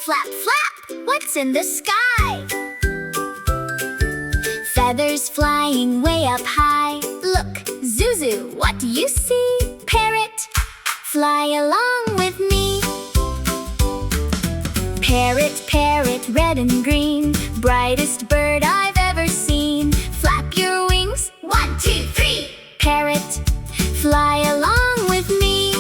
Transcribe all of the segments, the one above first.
flap, flap, what's in the sky? Feathers flying way up high. Look, Zuzu, what do you see? Parrot, fly along with me. Parrot, parrot, red and green, brightest bird I've ever seen. Flap your wings, 1, 2, 3. Parrot, fly along with me.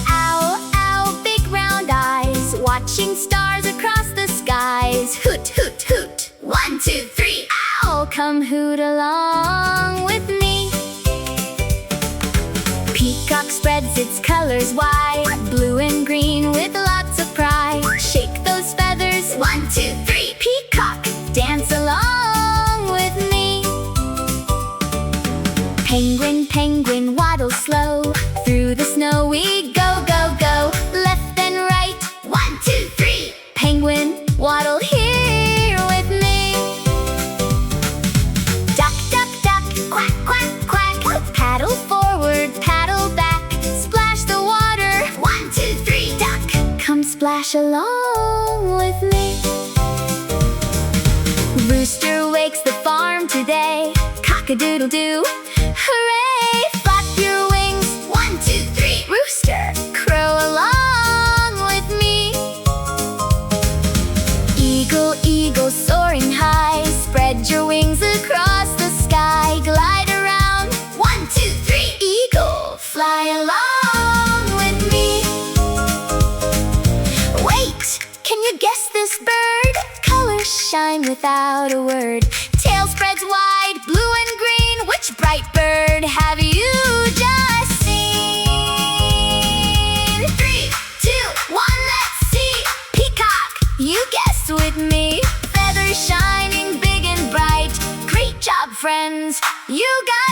Owl, owl, big round eyes, watching stars across the skies. Hoot, hoot, hoot, 1, 2, 3. Owl, come hoot along with me. Peacock spreads its colors wide, blue and green with lots of pride. Shake those feathers, 1, 2, 3. Peacock, dance along with me. Penguin, penguin, waddle slow, through the snow we go, go, go. Left and right, 1, 2, 3. Penguin, waddle here with me. Duck, duck, duck, quack, quack, quack. Paddle forward, paddle back, splash the water, 1, 2, 3. Duck, come splash along with me. Rooster wakes the farm today. Cock-a-doodle-doo, hooray! Flap your wings, 1, 2, 3. Rooster, crow along with me. Eagle, eagle, soaring high, spread your wings across the sky. Glide around, 1, 2, 3. Eagle, fly along with me. Wait, can you guess this bird? Colors shine without a word. Tail spreads wide, blue and green. Which bright bird have you just seen? 3, 2, 1, let's see. Peacock, you guessed with me. Feathers shining big and bright. Great job, friends, you got